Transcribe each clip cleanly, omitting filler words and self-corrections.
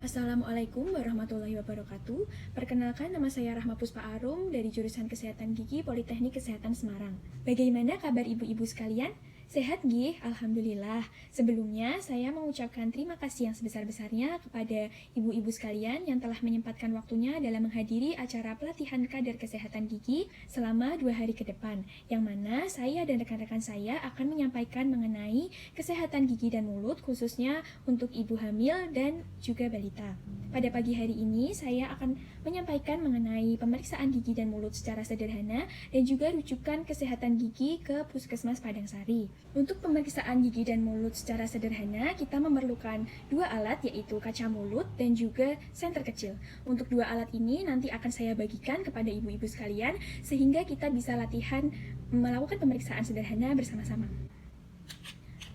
Assalamualaikum warahmatullahi wabarakatuh. Perkenalkan, nama saya Rahma Puspa Arum dari jurusan Kesehatan Gigi Politeknik Kesehatan Semarang. Bagaimana kabar ibu-ibu sekalian? Sehat gih? Alhamdulillah. Sebelumnya, saya mengucapkan terima kasih yang sebesar-besarnya kepada ibu-ibu sekalian yang telah menyempatkan waktunya dalam menghadiri acara pelatihan kader kesehatan gigi selama 2 hari ke depan, yang mana saya dan rekan-rekan saya akan menyampaikan mengenai kesehatan gigi dan mulut, khususnya untuk ibu hamil dan juga balita. Pada pagi hari ini, saya akan menyampaikan mengenai pemeriksaan gigi dan mulut secara sederhana dan juga rujukan kesehatan gigi ke Puskesmas Padangsari. Untuk pemeriksaan gigi dan mulut secara sederhana, kita memerlukan 2 alat, yaitu kaca mulut dan juga senter kecil. Untuk 2 alat ini nanti akan saya bagikan kepada ibu-ibu sekalian, sehingga kita bisa latihan melakukan pemeriksaan sederhana bersama-sama.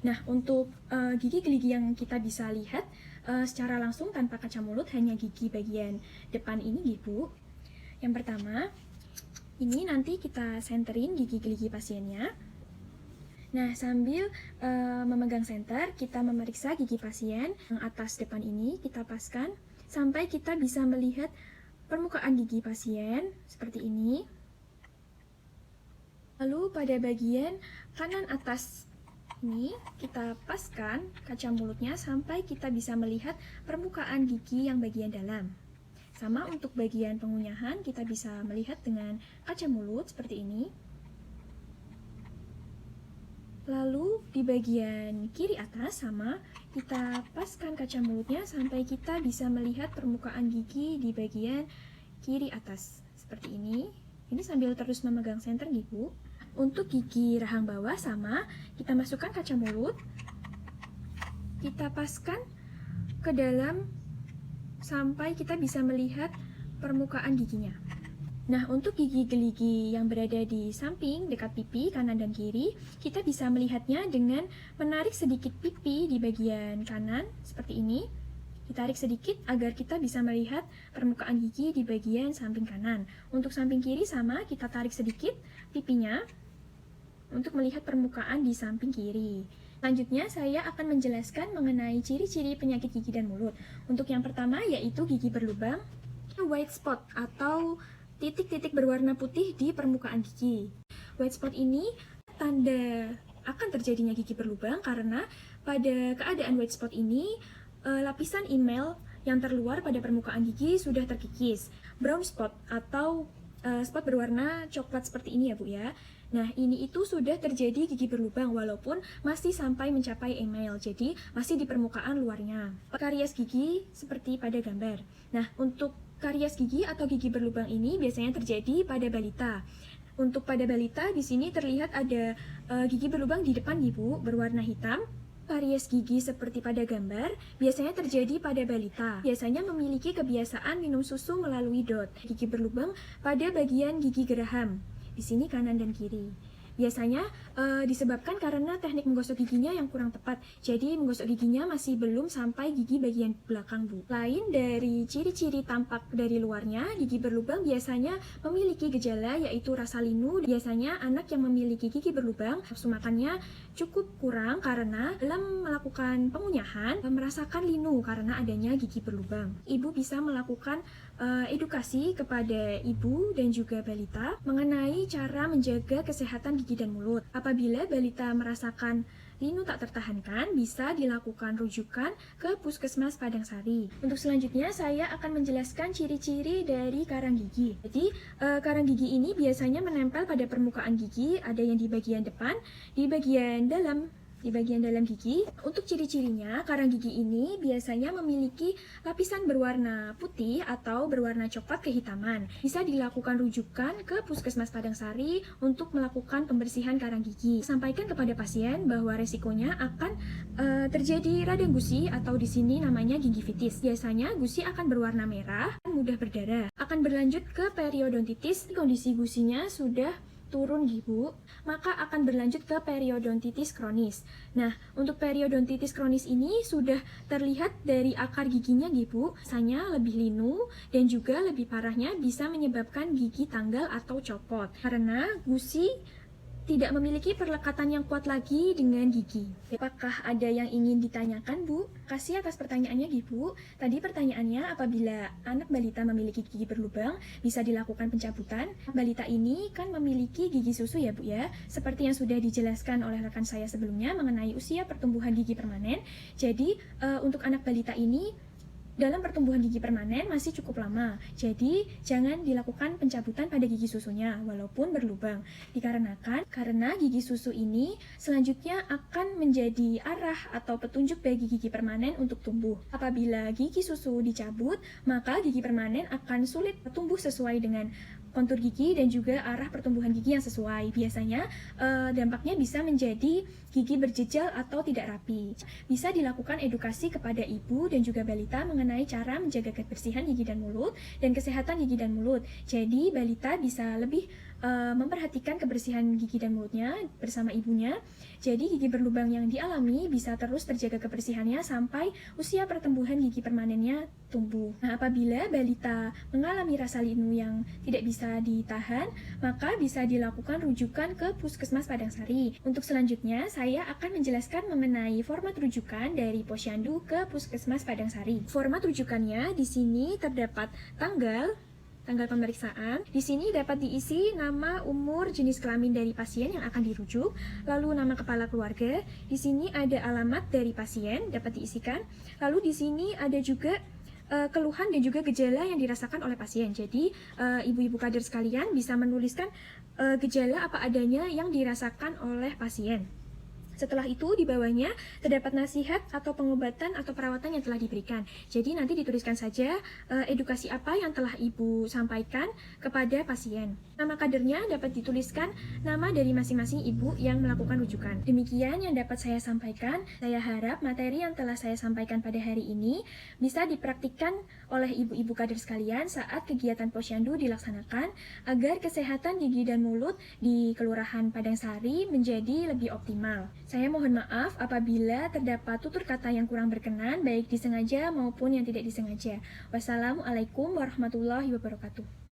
Nah, untuk gigi-gigi yang kita bisa lihat secara langsung tanpa kaca mulut, hanya gigi bagian depan ini, Bu. Yang pertama, ini nanti kita senterin gigi-gigi pasiennya. Nah, sambil memegang senter, kita memeriksa gigi pasien yang atas depan ini, kita paskan sampai kita bisa melihat permukaan gigi pasien seperti ini. Lalu pada bagian kanan atas ini, kita paskan kaca mulutnya sampai kita bisa melihat permukaan gigi yang bagian dalam. Sama untuk bagian pengunyahan, kita bisa melihat dengan kaca mulut seperti ini. Lalu di bagian kiri atas sama, kita paskan kaca mulutnya sampai kita bisa melihat permukaan gigi di bagian kiri atas seperti ini. Ini sambil terus memegang senter Bu. Untuk gigi rahang bawah sama, kita masukkan kaca mulut, kita paskan ke dalam sampai kita bisa melihat permukaan giginya. Nah, untuk gigi geligi yang berada di samping dekat pipi kanan dan kiri, kita bisa melihatnya dengan menarik sedikit pipi di bagian kanan seperti ini. Ditarik sedikit agar kita bisa melihat permukaan gigi di bagian samping kanan. Untuk samping kiri sama, kita tarik sedikit pipinya untuk melihat permukaan di samping kiri. Selanjutnya, saya akan menjelaskan mengenai ciri-ciri penyakit gigi dan mulut. Untuk yang pertama yaitu gigi berlubang, white spot atau titik-titik berwarna putih di permukaan gigi. White spot ini tanda akan terjadinya gigi berlubang karena pada keadaan white spot ini lapisan enamel yang terluar pada permukaan gigi sudah terkikis. Brown spot atau spot berwarna coklat seperti ini ya Bu ya. Nah, ini itu sudah terjadi gigi berlubang walaupun masih sampai mencapai enamel, jadi masih di permukaan luarnya. Karies gigi seperti pada gambar. Nah, untuk karies gigi atau gigi berlubang ini biasanya terjadi pada balita. Untuk pada balita di sini terlihat ada gigi berlubang di depan Ibu berwarna hitam. Karies gigi seperti pada gambar biasanya terjadi pada balita. Biasanya memiliki kebiasaan minum susu melalui dot. Gigi berlubang pada bagian gigi geraham. Di sini kanan dan kiri. Biasanya disebabkan karena teknik menggosok giginya yang kurang tepat. Jadi menggosok giginya masih belum sampai gigi bagian belakang Bu. Lain dari ciri-ciri tampak dari luarnya, gigi berlubang biasanya memiliki gejala yaitu rasa linu. Biasanya anak yang memiliki gigi berlubang nafsu makannya cukup kurang karena dalam melakukan pengunyahan merasakan linu karena adanya gigi berlubang. Ibu bisa melakukan edukasi kepada ibu dan juga balita mengenai cara menjaga kesehatan gigi dan mulut. Apabila balita merasakan linu tak tertahankan, bisa dilakukan rujukan ke Puskesmas Padangsari. Untuk selanjutnya, saya akan menjelaskan ciri-ciri dari karang gigi. Jadi, karang gigi ini biasanya menempel pada permukaan gigi, ada yang di bagian depan, di bagian dalam gigi. Untuk ciri-cirinya, karang gigi ini biasanya memiliki lapisan berwarna putih atau berwarna coklat kehitaman. Bisa dilakukan rujukan ke Puskesmas Padangsari untuk melakukan pembersihan karang gigi. Sampaikan kepada pasien bahwa resikonya akan terjadi radang gusi atau di sini namanya gingivitis. Biasanya gusi akan berwarna merah dan mudah berdarah. Akan berlanjut ke periodontitis. Kondisi gusinya sudah turun Bu, maka akan berlanjut ke periodontitis kronis. Nah, untuk periodontitis kronis ini sudah terlihat dari akar giginya Bu, rasanya lebih linu dan juga lebih parahnya bisa menyebabkan gigi tanggal atau copot karena gusi tidak memiliki perlekatan yang kuat lagi dengan gigi. Apakah ada yang ingin ditanyakan, Bu? Kasih atas pertanyaannya, Bu. Tadi pertanyaannya, apabila anak balita memiliki gigi berlubang, bisa dilakukan pencabutan. Balita ini kan memiliki gigi susu ya, Bu ya. Seperti yang sudah dijelaskan oleh rekan saya sebelumnya mengenai usia pertumbuhan gigi permanen. Jadi, untuk anak balita ini dalam pertumbuhan gigi permanen masih cukup lama, jadi jangan dilakukan pencabutan pada gigi susunya walaupun berlubang. Dikarenakan karena gigi susu ini selanjutnya akan menjadi arah atau petunjuk bagi gigi permanen untuk tumbuh. Apabila gigi susu dicabut, maka gigi permanen akan sulit tumbuh sesuai dengan kontur gigi dan juga arah pertumbuhan gigi yang sesuai. Biasanya dampaknya bisa menjadi gigi berjejal atau tidak rapi. Bisa dilakukan edukasi kepada ibu dan juga balita mengenai cara menjaga kebersihan gigi dan mulut dan kesehatan gigi dan mulut. Jadi balita bisa lebih memperhatikan kebersihan gigi dan mulutnya bersama ibunya. Jadi gigi berlubang yang dialami bisa terus terjaga kebersihannya sampai usia pertumbuhan gigi permanennya tumbuh. Nah, apabila balita mengalami rasa linu yang tidak bisa ditahan, maka bisa dilakukan rujukan ke Puskesmas Padangsari. Untuk selanjutnya, saya akan menjelaskan mengenai format rujukan dari Posyandu ke Puskesmas Padangsari. Format rujukannya di sini terdapat tanggal pemeriksaan. Di sini dapat diisi nama, umur, jenis kelamin dari pasien yang akan dirujuk, lalu nama kepala keluarga. Di sini ada alamat dari pasien dapat diisikan. Lalu di sini ada juga keluhan dan juga gejala yang dirasakan oleh pasien. Jadi ibu-ibu kader sekalian bisa menuliskan gejala apa adanya yang dirasakan oleh pasien. Setelah itu di bawahnya terdapat nasihat atau pengobatan atau perawatan yang telah diberikan. Jadi nanti dituliskan saja edukasi apa yang telah ibu sampaikan kepada pasien. Nama kadernya dapat dituliskan nama dari masing-masing ibu yang melakukan rujukan. Demikian yang dapat saya sampaikan. Saya harap materi yang telah saya sampaikan pada hari ini bisa dipraktikkan oleh ibu-ibu kader sekalian saat kegiatan Posyandu dilaksanakan agar kesehatan gigi dan mulut di Kelurahan Padangsari menjadi lebih optimal. Saya mohon maaf apabila terdapat tutur kata yang kurang berkenan, baik disengaja maupun yang tidak disengaja. Wassalamualaikum warahmatullahi wabarakatuh.